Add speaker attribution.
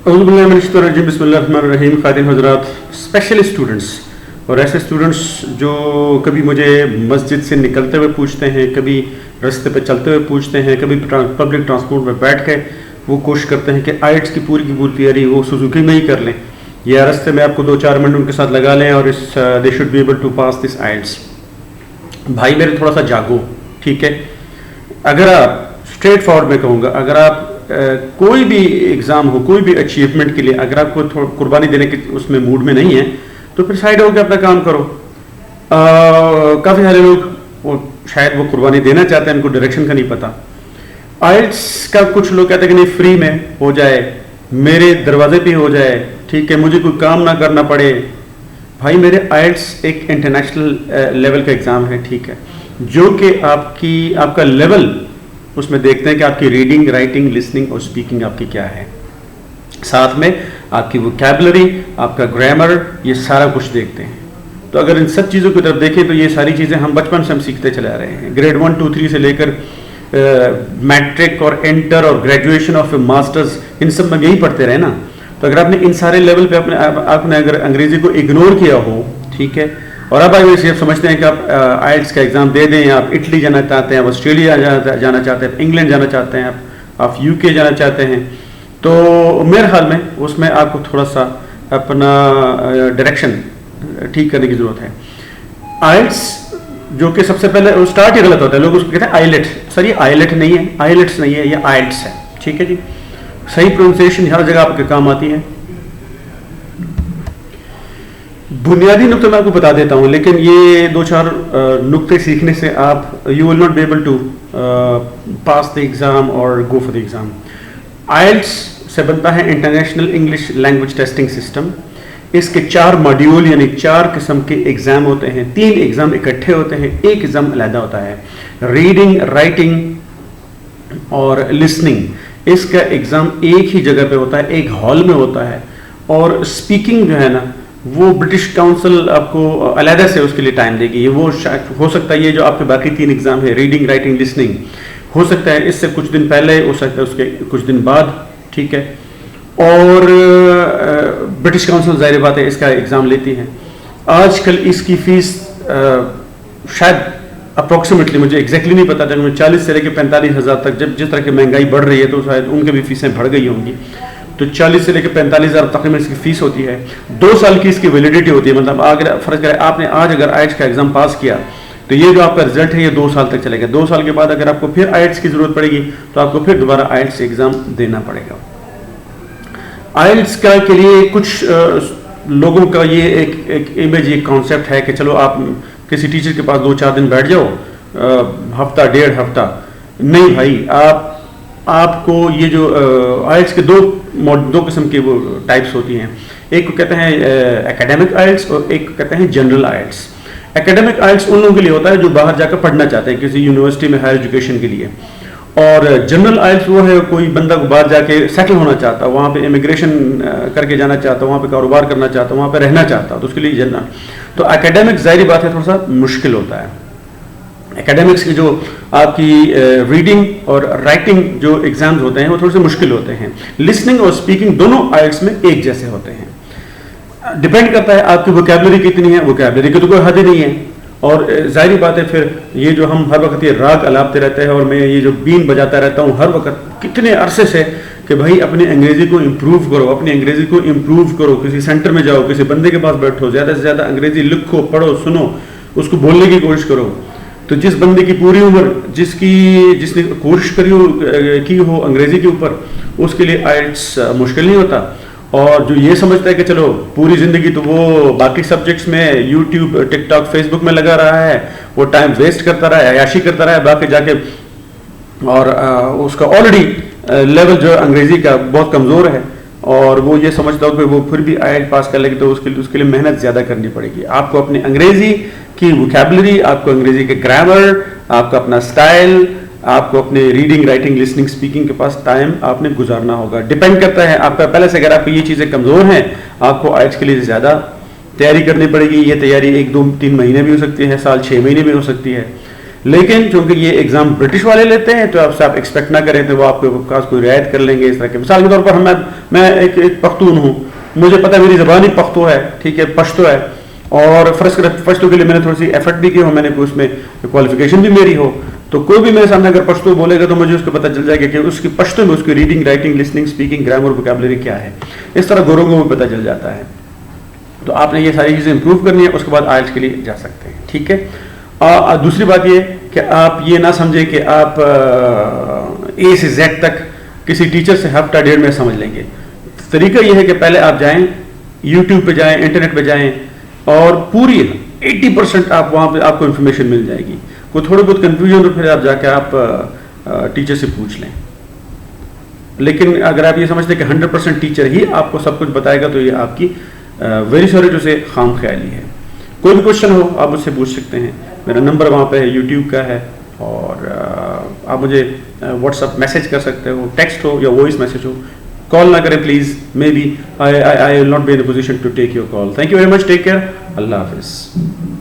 Speaker 1: बिस्मिल्लाहिर्रहमानिर्रहीम। ख़ातिन हज़रात, special students और ऐसे स्टूडेंट्स जो कभी मुझे मस्जिद से निकलते हुए पूछते हैं, कभी रास्ते पे चलते हुए पूछते हैं, कभी पब्लिक ट्रांसपोर्ट में बैठ के वो कोशिश करते हैं कि आइट्स की पूरी तैयारी वो सुजुकी में ही कर लें या रास्ते में आपको 2-4 मिनट उनके साथ लगा लें और they should be able to pass this IELTS. भाई मेरे थोड़ा सा जागो, ठीक है। अगर आप स्ट्रेट फॉरवर्ड में कहूँगा, अगर आप कोई भी एग्ज़ाम हो, कोई भी अचीवमेंट के लिए अगर आपको कुर्बानी देने के उसमें मूड में नहीं है तो फिर साइड होकर अपना काम करो। काफ़ी सारे लोग शायद वो कुर्बानी देना चाहते हैं, उनको डायरेक्शन का नहीं पता। आइट्स का कुछ लोग कहते हैं कि नहीं फ्री में हो जाए, मेरे दरवाजे पे हो जाए, ठीक है, मुझे कोई काम ना करना पड़े। भाई मेरे आइट्स एक इंटरनेशनल लेवल का एग्ज़ाम है, ठीक है, जो कि आपका लेवल उसमें देखते हैं कि आपकी रीडिंग, राइटिंग, लिसनिंग और स्पीकिंग आपकी क्या है। साथ में आपकी वोकैबुलरी, आपका ग्रामर, ये सारा कुछ देखते हैं। तो अगर इन सब चीज़ों की तरफ देखें तो ये सारी चीज़ें हम बचपन से हम सीखते चले आ रहे हैं। ग्रेड 1, 2, 3 से लेकर मैट्रिक और इंटर और ग्रेजुएशन और फिर मास्टर्स, इन सब में यही पढ़ते रहे ना। तो अगर आपने इन सारे लेवल पे आपने अगर अंग्रेज़ी को इग्नोर किया हो, ठीक है, और अब आप ये समझते हैं कि आप आइट्स का एग्ज़ाम दे दें, आप इटली जाना चाहते हैं, आप ऑस्ट्रेलिया जाना चाहते हैं, इंग्लैंड जाना चाहते हैं, आप यूके जाना चाहते हैं, तो मेरे ख्याल में उसमें आपको थोड़ा सा अपना डायरेक्शन ठीक करने की ज़रूरत है। आइट्स जो कि सबसे पहले स्टार्ट ही गलत होता है, लोग उसको कहते हैं आइलेट। सर ये आइलेट नहीं है, आइलेट्स नहीं है, ये आइट्स है, ठीक है जी। सही प्रोनाउंसिएशन हर जगह आपके काम आती है। बुनियादी नुक्ते मैं आपको बता देता हूँ, लेकिन ये 2-4 नुक्ते सीखने से आप you will not be able to pass the exam और go for the exam. IELTS से बनता है international English language testing system. इसके 4 मॉड्यूल यानी 4 किस्म के एग्ज़ाम होते हैं। 3 एग्ज़ाम इकट्ठे होते हैं, एक एग्ज़ाम अलहदा होता है। रीडिंग, राइटिंग और लिसनिंग, इसका एग्ज़ाम एक ही जगह पे होता है, एक हॉल में होता है। और स्पीकिंग जो है ना, वो ब्रिटिश काउंसिल आपको अलहदा से उसके लिए टाइम देगी। वो हो सकता है ये जो आपके बाकी 3 एग्ज़ाम है, रीडिंग, राइटिंग, लिसनिंग, हो सकता है इससे कुछ दिन पहले, हो सकता है उसके कुछ दिन बाद, ठीक है। और ब्रिटिश काउंसिल ज़ाहिर बात है इसका एग्ज़ाम लेती है। आजकल इसकी फ़ीस शायद अप्रॉक्सीमेटली, मुझे एग्जैक्टली नहीं पता, लेकिन 40 से लेकर 45 हज़ार तक, जब जिस तरह की महंगाई बढ़ रही है तो शायद उनके भी फ़ीसें बढ़ गई होंगी। तो 40 से लेकर 45 हज़ार तकरीबन इसकी फ़ीस होती है। 2 साल की इसकी वैलिडिटी होती है। मतलब अगर फ़र्ज़ करें आपने आज अगर आइट्स का एग्ज़ाम पास किया तो ये जो आपका रिजल्ट है ये 2 साल तक चलेगा। 2 साल के बाद अगर आपको फिर आइट्स की ज़रूरत पड़ेगी तो आपको फिर दोबारा आइट्स एग्ज़ाम देना पड़ेगा। आइट्स का के लिए कुछ लोगों का ये एक इमेज, एक कॉन्सेप्ट है कि चलो आप किसी टीचर के पास 2-4 दिन बैठ जाओ, हफ्ता 1.5 हफ्ता। नहीं भाई, आपको ये जो आइट्स के दो किस्म की वो टाइप्स होती हैं। एक को कहते हैं एकेडमिक आइट्स और एक को कहते हैं जनरल आइट्स। एकेडमिक आइट्स उन लोगों के लिए होता है जो बाहर जाकर पढ़ना चाहते हैं किसी यूनिवर्सिटी में हायर एजुकेशन के लिए। और जनरल आइट्स वो है कोई बंदा को बाहर जाके सेटल होना चाहता, वहाँ पे इमिग्रेशन करके जाना चाहता, वहाँ पे कारोबार करना चाहता, वहाँ पे रहना चाहता, तो उसके लिए जनरल। तो एकेडमिक ज़ाहिर बात है थोड़ा सा मुश्किल होता है। एकेडमिक्स की जो आपकी रीडिंग और राइटिंग जो एग्ज़ाम्स होते हैं वो थोड़े से मुश्किल होते हैं। लिसनिंग और स्पीकिंग दोनों आइट्स में एक जैसे होते हैं। डिपेंड करता है आपकी वोकैबुलरी कितनी है। वोकैबुलरी की तो कोई हद ही नहीं है। और ज़ाहिर बात है फिर ये जो हम हर वक्त ये राग अलापते रहते हैं और मैं ये जो बीन बजाता रहता हूँ हर वक्त कितने अरसे से कि भाई अपनी अंग्रेज़ी को इम्प्रूव करो, अपनी अंग्रेज़ी को इम्प्रूव करो। किसी सेंटर में जाओ, किसी बंदे के पास बैठो, ज़्यादा से ज़्यादा अंग्रेज़ी लिखो, पढ़ो, सुनो, उसको बोलने की कोशिश करो। तो जिस बंदे की पूरी उम्र जिसने कोशिश की हो अंग्रेज़ी के ऊपर, उसके लिए आइट्स मुश्किल नहीं होता। और जो ये समझता है कि चलो पूरी ज़िंदगी तो वो बाकी सब्जेक्ट्स में यूट्यूब, टिकटॉक, फेसबुक में लगा रहा है, वो टाइम वेस्ट करता रहा है, अयाशी करता रहा है बाकी जाके, और उसका ऑलरेडी लेवल जो अंग्रेज़ी का बहुत कमज़ोर है, और वो ये समझता हो कि वो फिर भी आइट पास कर लेगी तो उसके लिए मेहनत ज़्यादा करनी पड़ेगी। आपको अपनी अंग्रेज़ी की वोकैबुलरी, आपको अंग्रेज़ी के ग्रामर, आपका अपना स्टाइल, आपको अपने रीडिंग, राइटिंग, लिसनिंग, स्पीकिंग के पास टाइम आपने गुजारना होगा। डिपेंड करता है आपका पहले से, अगर आपकी ये चीज़ें कमज़ोर हैं आपको आइट्स के लिए ज़्यादा तैयारी करनी पड़ेगी। ये तैयारी 1, 2, 3 महीने भी हो सकती है, साल 6 महीने भी हो सकती है। لیکن چونکہ یہ ایگزام برٹش والے لیتے ہیں تو آپ سے آپ ایکسپیکٹ نہ کریں تو وہ آپ کے پاس کوئی رعایت کر لیں گے اس طرح کے. مثال کے طور پر میں ایک پختون ہوں, مجھے پتہ ہے میری زبان ہی پختو ہے, ٹھیک ہے, پشتو ہے, اور فرض کریں پشتو کے لیے میں نے تھوڑی سی ایفرٹ بھی کی ہو, میں نے اس میں کوالیفیکیشن بھی میری ہو, تو کوئی بھی میرے سامنے اگر پشتو بولے گا تو مجھے اس کو پتہ چل جائے گا کہ اس کی پشتو میں اس کی reading, writing, listening, speaking, grammar, vocabulary کیا ہے. اس طرح گوروں کو بھی پتہ چل جاتا ہے. تو آپ نے یہ ساری چیزیں امپروو کرنی ہے, اس کے بعد آئلٹس کے لیے جا سکتے ہیں, ٹھیک ہے. دوسری بات یہ کہ آپ یہ نہ سمجھیں کہ آپ اے سے زیڈ تک کسی ٹیچر سے ہفتہ ڈیڑھ میں سمجھ لیں گے. طریقہ یہ ہے کہ پہلے آپ جائیں, یوٹیوب پہ جائیں, انٹرنیٹ پہ جائیں, اور پوری 80% آپ وہاں پہ آپ کو انفارمیشن مل جائے گی. کوئی تھوڑی بہت کنفیوژن تو پھر آپ جا کے آپ ٹیچر سے پوچھ لیں. لیکن اگر آپ یہ سمجھتے ہیں کہ 100% ٹیچر ہی آپ کو سب کچھ بتائے گا تو یہ آپ کی ویری سوری ٹو سے خام خیالی ہے. کوئی بھی کوشچن ہو آپ مجھ سے پوچھ سکتے ہیں, میرا نمبر وہاں پہ ہے, یوٹیوب کا ہے, اور آپ مجھے واٹس ایپ میسج کر سکتے ہو, ٹیکسٹ ہو یا وائس میسج ہو. کال نہ کریں please, may be I will not be in a position to take your call. Thank you very much, take care, Allah حافظ.